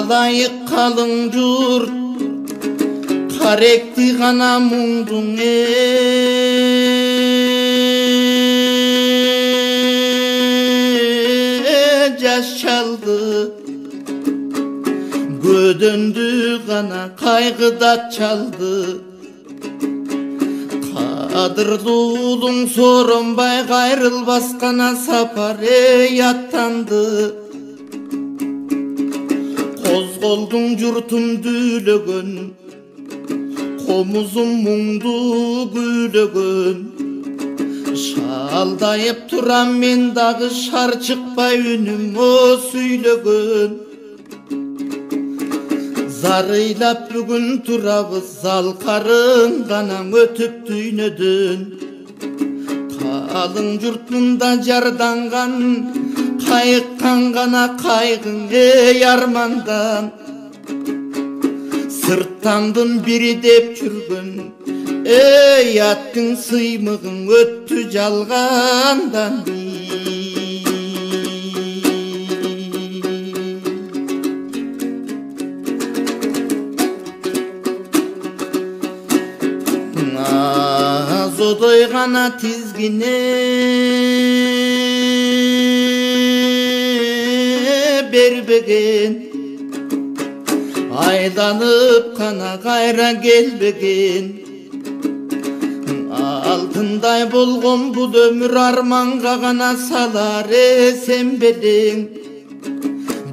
Alayık kalın jurt karekti gana muңдуң жаш çaldı Gödöndü gana kaygıda çaldı Kadırluğun sorunbay gayrılbas gana sapare yattandı Kozgoldun jurtum düylөгөн Komuzum muңду güylөгөн Şaldayıp turam men dagı şar çıkpay үнüm o süylөгөн Zarıylap bugün turabız zalkarın ganan ötüp düynödün Kalın jurtunda jardangan kayıkkan gana kaygın ey armandan Sırttandın biri dep жүрgün ey attın sıymığın öttü jalgandan Zodoy gana tizgine berbegen Aylanıp kana gayra gelbegen Altınday bolgon bu ömür armanga gana salar sen beleň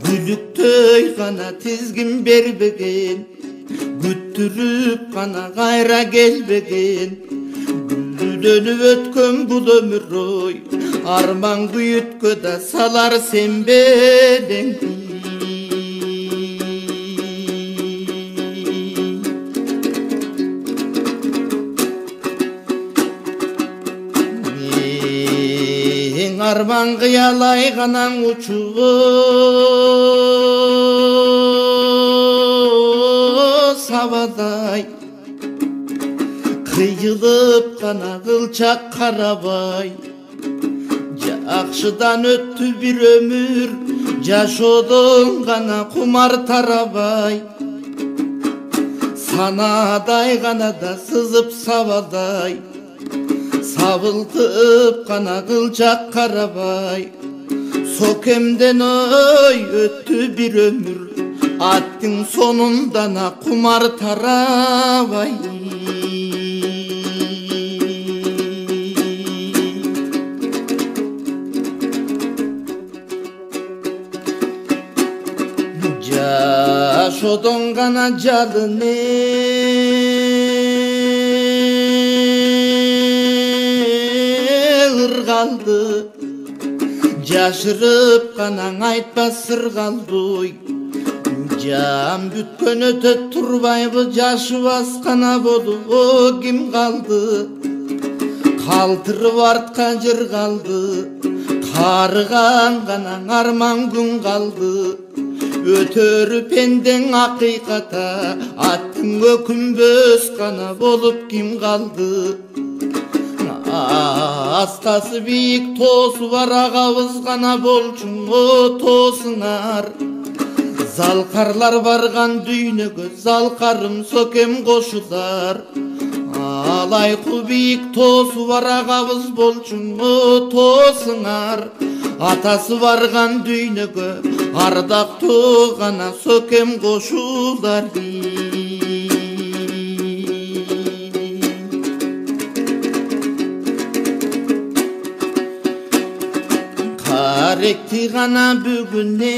Gülüktöy gana tizgin berbegen Güttürüp gana gayra gelbegen Dönüp ötkön bu ömür oy Arman büyütkö da salar sen beleň Arman kıyalay ganan uçuğu savaday Kıyılıp gana kılçak karabay Jakşıdan öttü bir ömür Jaşodun gana kumar tarabay Sanaday gana da sızıp savaday Savıltıp kana kılçak karabay Sokemden oy öttü bir ömür Attın sonundan kumar tarabay Jaşodon gana jalını kaldı Jaşırıp kanan aytpas sır kaldı Jam bütkön ötöt turbayбы jaşı baskana bolu o kim kaldı Kaldırıp artkan jır kaldı Karıgan kanan arman gün kaldı Ötörüp enden hakikata Attın ökünböz kana bolup kim kaldı Astası büyük tosu var ağabız gana bolçun o tosunar Zalkarlar bargan düynögö zalkarım sökem koşular Alayku büyük tosu var ağabız bolçun o tosunar Atası vargan düynögö ardaktu gana sökem koşular Karekti gana bugüne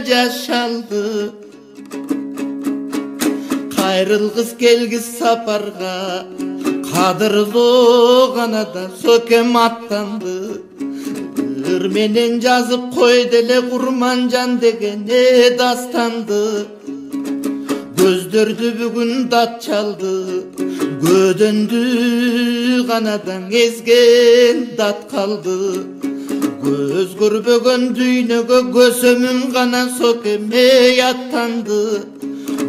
jaş çaldı Kayrılgız kelgiz saparga Kadırlı gana da sökem attandı Irmenen жазып koy dele kurmancan degene dastandı Gözdördü bugün dat çaldı Gödöndü ganadan ezgen dat kaldı Göz görбөгөн düynögö gösömüm gana sökeme yattandı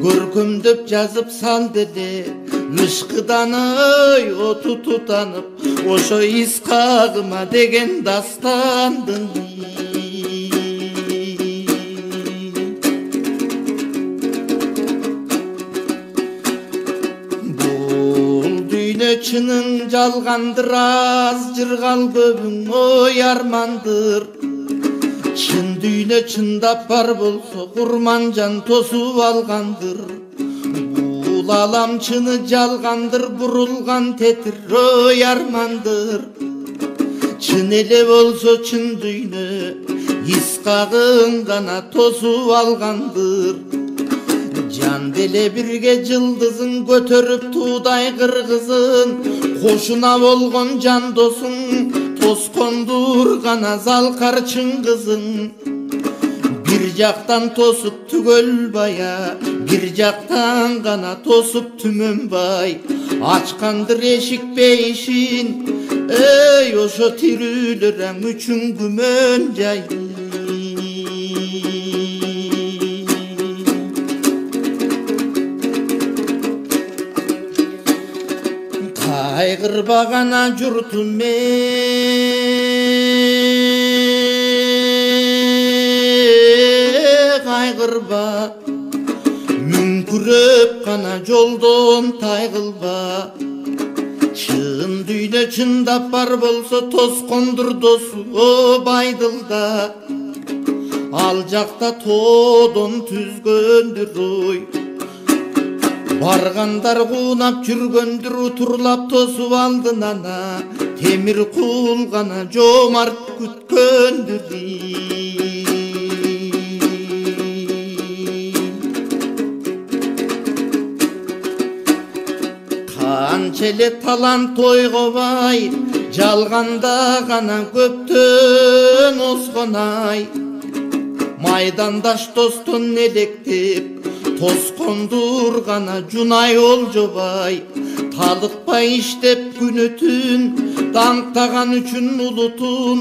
Görküm döp жазып sal dedi ышкыдан оту тутанып ошо Искагыма деген дастандын чының жалғандыр аз жырғал көбің ой армандыр чын дүйнө чындап бар болсо курман жан тосуп алгандыр бул алам чыны жалгандыр бурулган тетир ой армандыр чын эле болсо чын дүйнө Искагың гана тосуп алгандыр жан деле бирге жылдызын көтөрүп туудай кыргызын кошуна болгон жан досуң тоскондур гана залкар чыңгызың бир жактан тосуп түгөлбая бир жактан гана тосуп түмөнбай ачкандыр эшик бейишин эй ошо тирүүлөрөң үчүн күмөн жай кайгырбагана журтум кайгырба мүңкүрөп гана жолдон тайгылба чын дүйнө чындап бар болсо тоскондур досу о байдылда ал жакта тоодон түзгөндүр ой баргандар куунап жүргөндүр утурлап тосуп алдынана темир кул гана жомарт күткөндүр канча эле талант тойгобай жалганда гана көптөн озгон-ай майдандаш достон электеп тоскондур гана жунай олжобай талыкпай иштеп күнү түн даңктаган үчүн улутун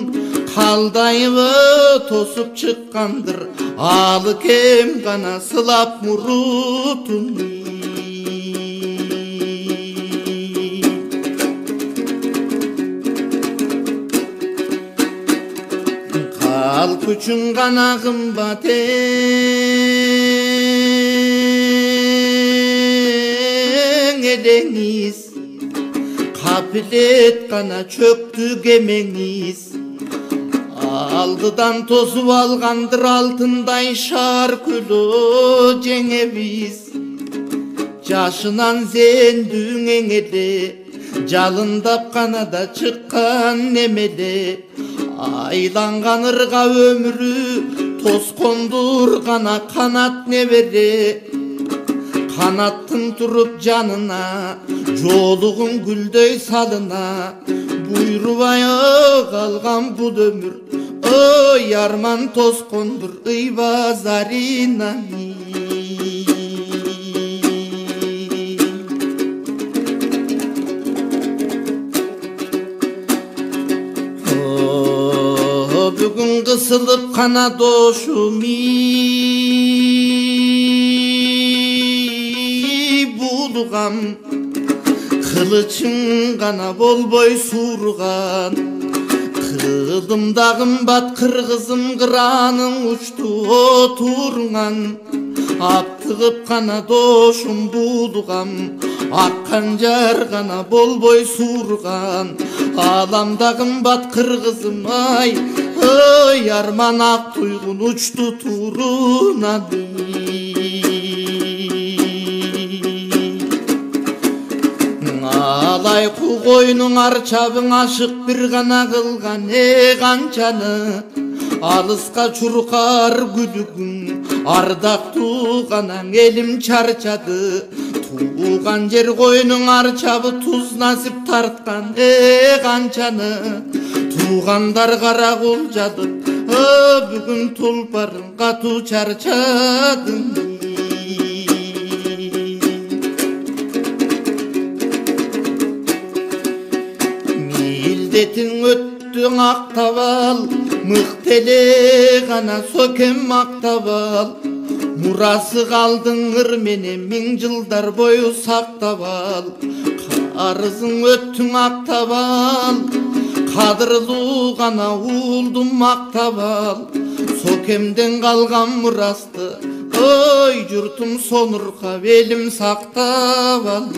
калдайбы тосуп чыккандыр алы кем гана сылап мурутун калк үчүн гана кымбат элеңиз капилет гана чөктү кемеңиз алдыдан тосуп алгандыр алтындай шаар күлө жеңебиз жашынан зендүүң эле жалындап канада чыккан немеле айланган ырга өмүрү тоскондур гана канат небере канаттың туруп жанына жолугун гүлдөй салына буйрубай калган бул өмүр ой арман тоскондур ыйба зарина бүгүн кысылып кана дошум кылычың гана болбой сурган кылымда кымбат кыргызым кыраның учту отурган аптыгып гана дошум буулгам ак канжар гана болбой сурган аламда кымбат кыргызым ай ой арман ак туйгун учту турунан алай ку койнуң арчабың ашык бир гана кылган канчаны алыска чуркар күлүгүң ардактуу канаң элим чарчады тууган жер койнуң арчабы туз насип тарткан канчаны туугандар кара кулжады бүгүн тулпарың катуу чарчадың Милдетиң өттүң актабал мыктеле гана сокем мактабал Murası kaldın mene 1000 жылдар boyu saqtab al. Qarızın öttün aqtab al. Qadırlı gana uldum maqtab al. Sokemden qalgan murasты oy jurtum sonurqa belim saqtab al.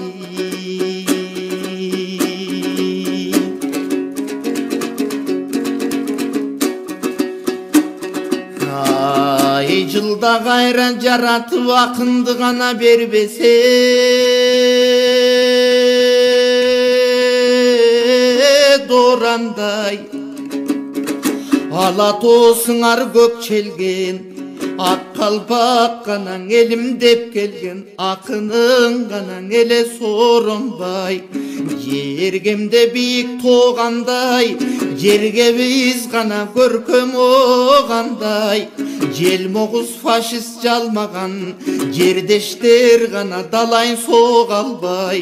Жылда кайра жаратып акынды гана бербесе дорандай ала тоосуңар көкчелген ак калпак канаң элим деп келген акының канаң эле сооронбай жергемде бийик тоогандай жерге биз гана көркөм оогандай желмогуз фашист жалмаган жердештер гана далайын соога албай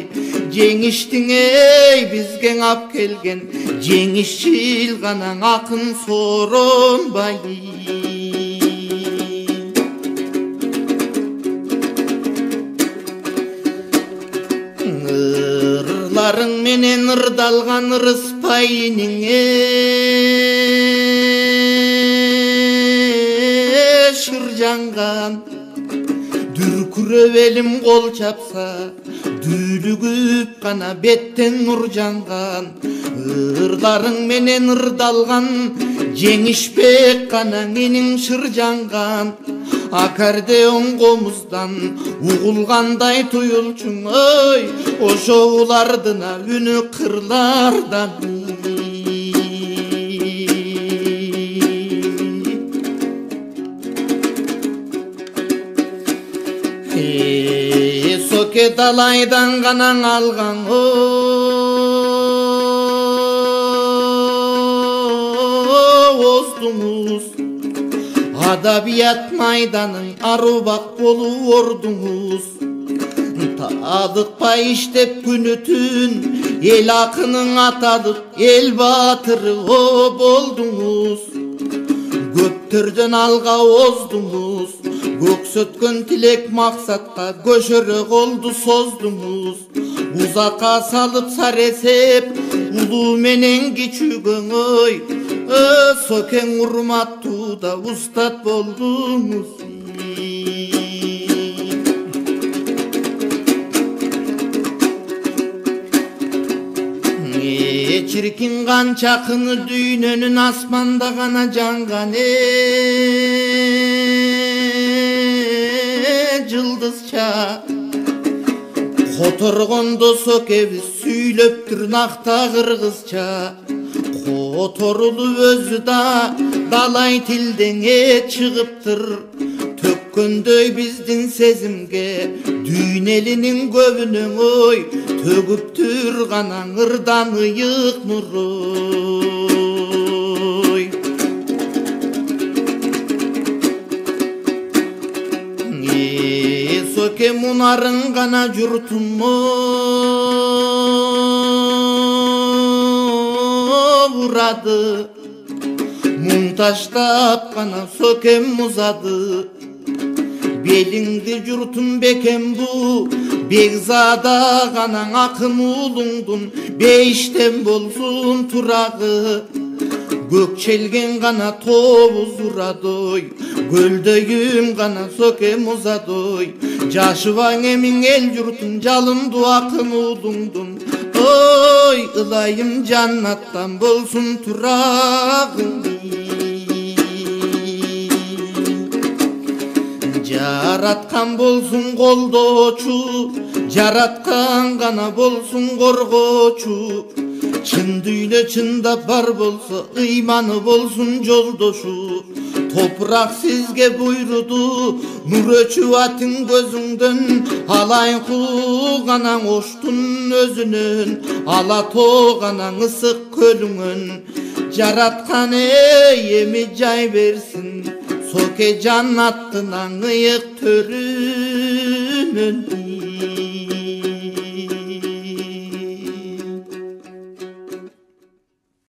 жеңиштиң эй бизге ап келген жеңишчил ганаң акын сооронбай. Ырларың менен ырдалган ырыспайниңе шыржанган дүркүрөп элим кол чапса дүүлүгүп гана беттен нур жанган. Ырларың менен ырдалган жеңишпек гана менин шыржанган. Аккордеон комуздан угулгандай туюлчуң ой ошо улардына үнү кырлардан. Соке далайдан канаң алган оздуңуз адабият майданын арубак болуп ордуңуз. Таадыкпай иштеп күнү түн эл акынын атадып эл баатыры болдуңуз. Көптөрдөн алга оздуңуз көксөткөн тилек максатка көшөрө колду создуңуз. Узакка салып саресеп улуу менен кичүүгөң ой сокең урматтуу да устат болдуңуз. Чиркин канча кыны дүйнөнүн асманда гана жанган жылдызча которгондо сокебиз сүйлөп тырнакта кыргызча которулуп өзү да далай тилдене чыгыптыр төккөндөй биздин сезимге дүйнө элинин көбүнөн ой төгүптүр гана ырдан ыйык нурой. Соке мунарың гана журтум урады муң таштап гана сокем музады. Белиңди журтум бекем бу бекзада ганаң акын уулуңдун бейиштен болсун турагы. Көкчелген гана тобуз урадой көлдөйүм гана сокем узадой. Жашыбаң эмиң эл журтун жалындуу акын уулуңдун ой ылайым жаннаттан болсун турагың. Жараткан болсун колдоочу жараткан гана болсун коргоочу. Чын дүйнө чындап бар болсо ыйманы болсун жолдошу. Топурак сизге буйруду нур өчүп атың көзүңдөн. Алайын кууганаң оштун өзүнөн ала тооганаң ысык көлүңөн. Жараткан эми жай берсин соке жаннаттын аңыйык төрүнөн.